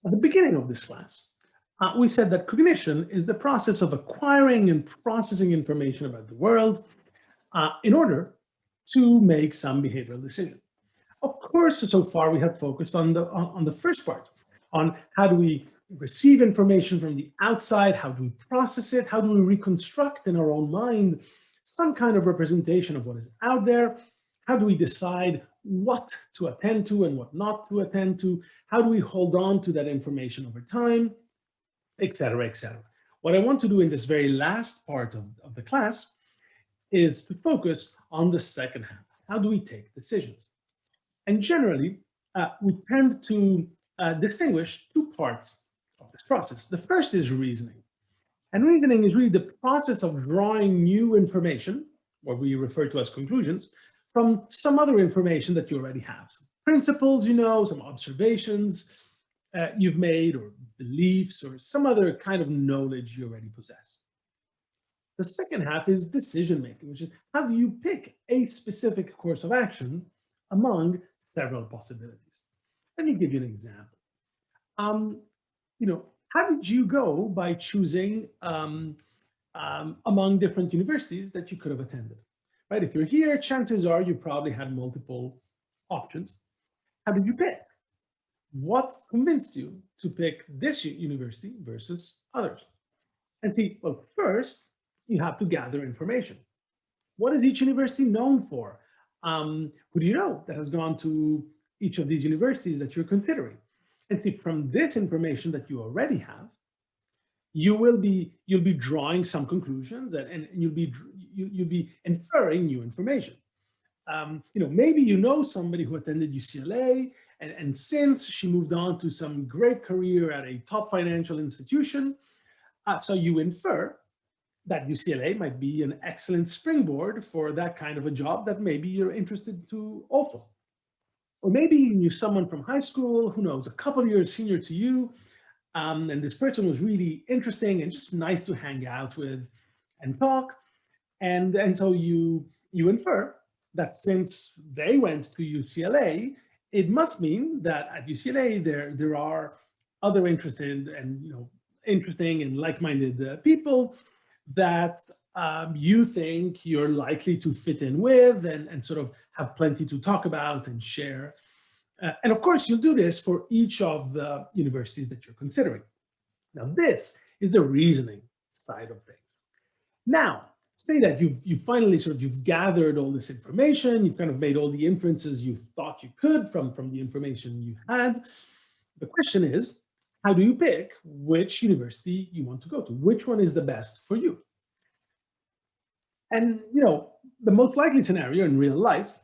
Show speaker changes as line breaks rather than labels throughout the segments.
At the beginning of this class, we said that cognition is the process of acquiring and processing information about the world in order to make some behavioral decision. Of course, so far we have focused on the first part, on how do we receive information from the outside, how do we process it, how do we reconstruct in our own mind some kind of representation of what is out there, how do we decide what to attend to and what not to attend to, how do we hold on to that information over time, etc., etc. What I want to do in this very last part of the class is to focus on the second half. How do we take decisions? And generally, we tend to distinguish two parts of this process. The first is reasoning. And reasoning is really the process of drawing new information, what we refer to as conclusions, from some other information that you already have. Some principles, you know, some observations you've made, or beliefs, or some other kind of knowledge you already possess. The second half is decision making, which is how do you pick a specific course of action among several possibilities. Let me give you an example. How did you go by choosing among different universities that you could have attended? Right? If you're here, chances are you probably had multiple options. How did you pick? What convinced you to pick this university versus others? And see, well, first, you have to gather information. What is each university known for? Who do you know that has gone to each of these universities that you're considering? And see, from this information that you already have, you'll be drawing some conclusions, and you'll be inferring new information. Maybe you know somebody who attended UCLA, and since she moved on to some great career at a top financial institution, so you infer that UCLA might be an excellent springboard for that kind of a job that maybe you're interested to also. Or maybe you knew someone from high school, who knows, a couple of years senior to you, and this person was really interesting and just nice to hang out with and talk. And so you infer that since they went to UCLA, it must mean that at UCLA there are other interested and interesting and like-minded people that you think you're likely to fit in with and sort of have plenty to talk about and share. And of course, you'll do this for each of the universities that you're considering. Now, this is the reasoning side of things. Now, say that you've finally you've gathered all this information, you've kind of made all the inferences you thought you could from the information you had. The question is, how do you pick which university you want to go to? Which one is the best for you? And the most likely scenario in real life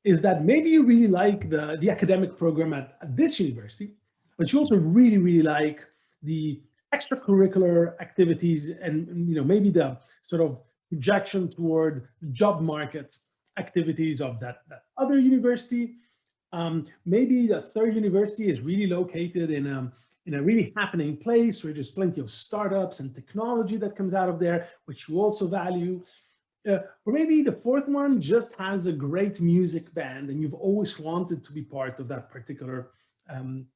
is that maybe you really like the academic program at this university, but you also really, really like the extracurricular activities and maybe the sort of projection toward job market activities of that other university. Maybe the third university is really located in a really happening place where there's plenty of startups and technology that comes out of there, which you also value. Or maybe the fourth one just has a great music band and you've always wanted to be part of that particular band.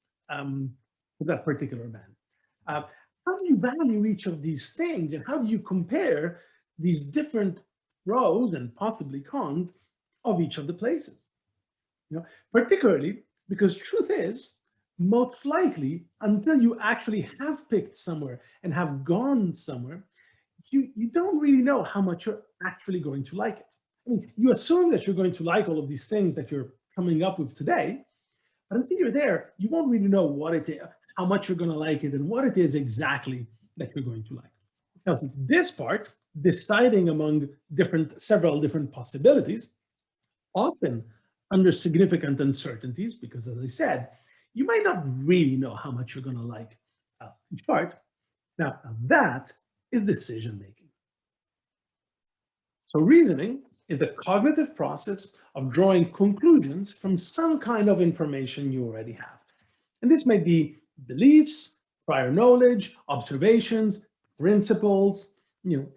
How do you value each of these things, and how do you compare these different pros and possibly cons of each of the places? Particularly because truth is, most likely, until you actually have picked somewhere and have gone somewhere, you don't really know how much you're actually going to like it. I mean, you assume that you're going to like all of these things that you're coming up with today, but until you're there, you won't really know what it is, how much you're going to like it, and what it is exactly that you're going to like. Now, so this part, deciding among several different possibilities, often under significant uncertainties, because as I said, you might not really know how much you're going to like each part. Now, that is decision making. So reasoning is the cognitive process of drawing conclusions from some kind of information you already have. And this may be beliefs, prior knowledge, observations, principles,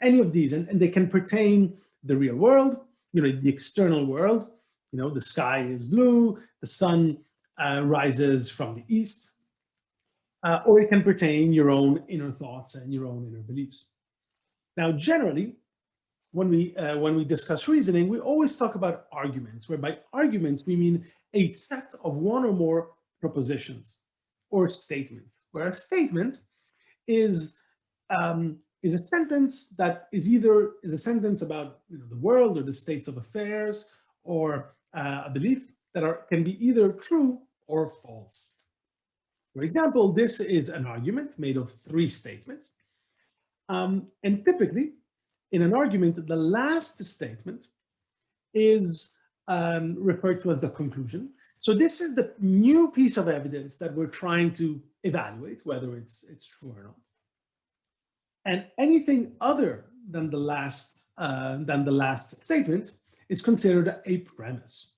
any of these, and they can pertain the real world, the external world, the sky is blue, the sun rises from the east. or it can pertain your own inner thoughts and your own inner beliefs. Now, generally, when we discuss reasoning, we always talk about arguments, where by arguments we mean a set of one or more propositions or statements, where a statement is a sentence that is either a sentence about the world or the states of affairs, or a belief that can be either true or false. For example, this is an argument made of 3 statements. And typically, in an argument, the last statement is referred to as the conclusion. So this is the new piece of evidence that we're trying to evaluate, whether it's true or not. And anything other than the last statement is considered a premise.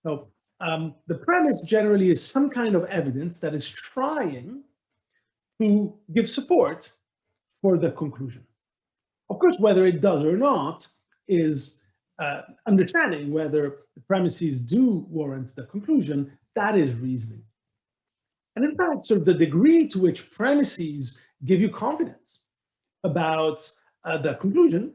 So the premise generally is some kind of evidence that is trying to give support for the conclusion. Of course, whether it does or not is understanding whether the premises do warrant the conclusion. That is reasoning. And in fact, sort of the degree to which premises give you confidence about the conclusion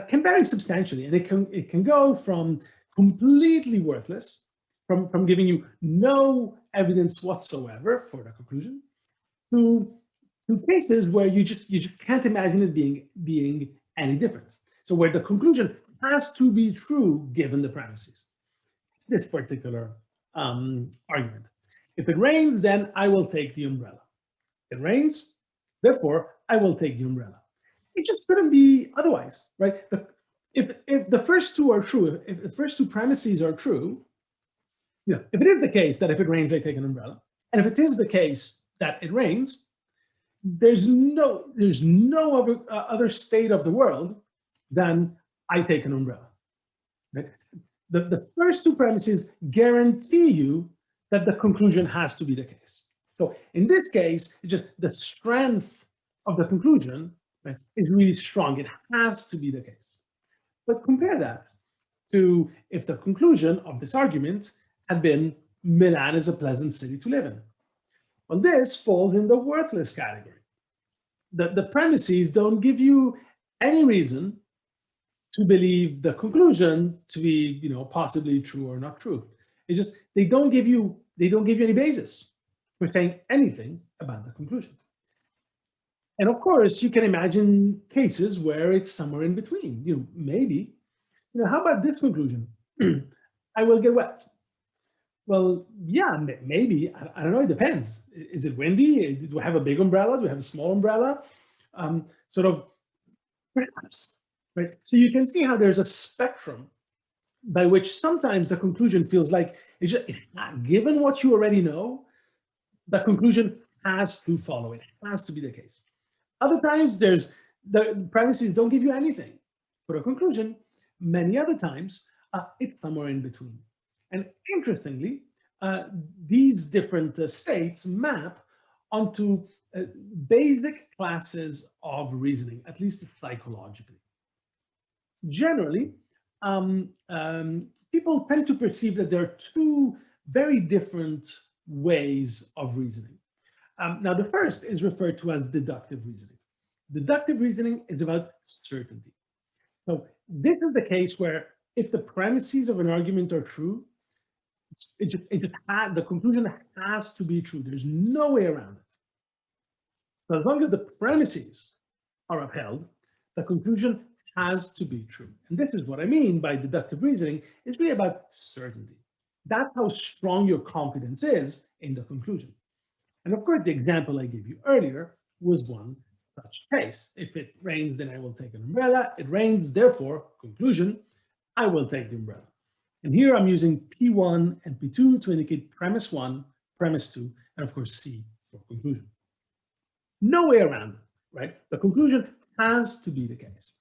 can vary substantially, and it can go from completely worthless, from giving you no evidence whatsoever for the conclusion, to cases where you just can't imagine it being any different. So where the conclusion has to be true given the premises. This particular argument. If it rains, then I will take the umbrella. It rains, therefore I will take the umbrella. It just couldn't be otherwise, right? If the first two are true, if the first 2 premises are true, if it is the case that if it rains, I take an umbrella, and if it is the case that it rains, there's no other state of the world than I take an umbrella. Right? The first 2 premises guarantee you that the conclusion has to be the case. So in this case, it's just the strength of the conclusion, right, is really strong. It has to be the case. But compare that to if the conclusion of this argument had been Milan is a pleasant city to live in. Well, this falls in the worthless category. The premises don't give you any reason to believe the conclusion to be, possibly true or not true. They don't give you any basis for saying anything about the conclusion. And of course, you can imagine cases where it's somewhere in between. Maybe, how about this conclusion? I will get wet. Well, yeah, maybe. I don't know. It depends. Is it windy? Do I have a big umbrella? Do I have a small umbrella? Sort of, perhaps, right? So you can see how there's a spectrum by which sometimes the conclusion feels like, given what you already know, the conclusion has to follow. It has to be the case. Other times, the premises don't give you anything for a conclusion. Many other times, it's somewhere in between. And interestingly, these different states map onto basic classes of reasoning, at least psychologically. Generally, people tend to perceive that there are 2 very different ways of reasoning. Now, the first is referred to as deductive reasoning. Deductive reasoning is about certainty. So this is the case where if the premises of an argument are true, the conclusion has to be true. There's no way around it. So as long as the premises are upheld, the conclusion has to be true. And this is what I mean by deductive reasoning. It's really about certainty. That's how strong your confidence is in the conclusion. And of course, the example I gave you earlier was one such case. If it rains, then I will take an umbrella. It rains, therefore, conclusion, I will take the umbrella. And here I'm using P1 and P2 to indicate premise 1, premise 2, and of course C for conclusion. No way around it, right? The conclusion has to be the case.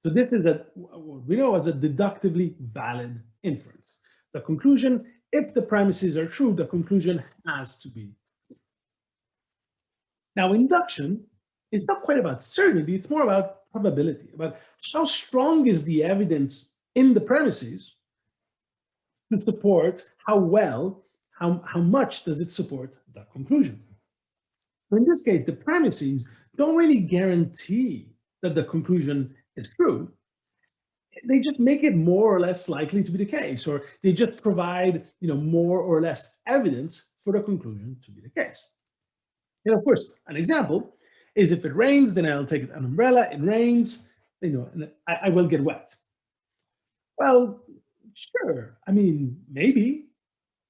So this is what we know as a deductively valid inference. The conclusion, if the premises are true, the conclusion has to be. Now, induction is not quite about certainty, it's more about probability, about how strong is the evidence in the premises to support how much does it support that conclusion. In this case, the premises don't really guarantee that the conclusion is true. They just make it more or less likely to be the case, or they just provide, more or less evidence for the conclusion to be the case. And of course, an example is if it rains, then I'll take an umbrella. It rains, and I will get wet. Well, sure. I mean, maybe,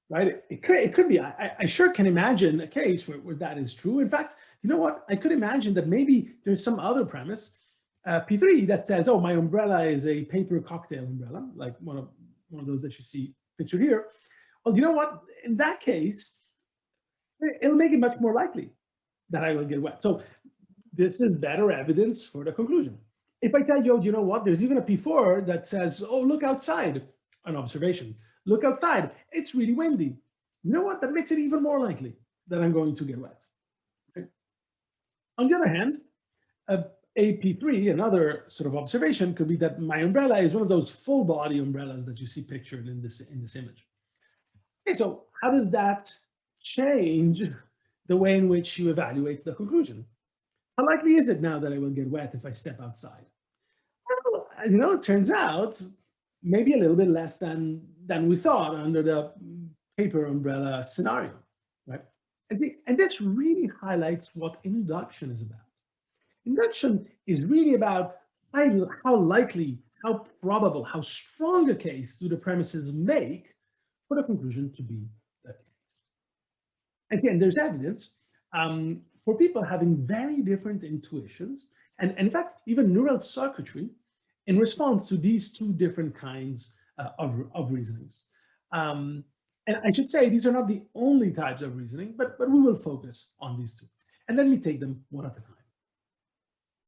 right? It could be. I sure can imagine a case where that is true. In fact, you know what? I could imagine that maybe there's some other premise, P3, that says, oh, my umbrella is a paper cocktail umbrella, like one of those that you see pictured here. Well, you know what? In that case, it'll make it much more likely that I will get wet. So this is better evidence for the conclusion. If I tell you, you know what, there's even a P4 that says, oh, look outside, an observation. Look outside, it's really windy. You know what, that makes it even more likely that I'm going to get wet. Okay. On the other hand, a P3, another sort of observation, could be that my umbrella is one of those full body umbrellas that you see pictured in this image. Okay, so how does that change the way in which you evaluate the conclusion? How likely is it now that I will get wet if I step outside? Well, it turns out maybe a little bit less than we thought under the paper umbrella scenario, right? And this really highlights what induction is about. Induction is really about how likely, how probable, how strong a case do the premises make for the conclusion to be the case. Again, there's evidence for people having very different intuitions, and in fact, even neural circuitry in response to these two different kinds of reasonings. And I should say these are not the only types of reasoning, but we will focus on these two. And then we take them one at a time.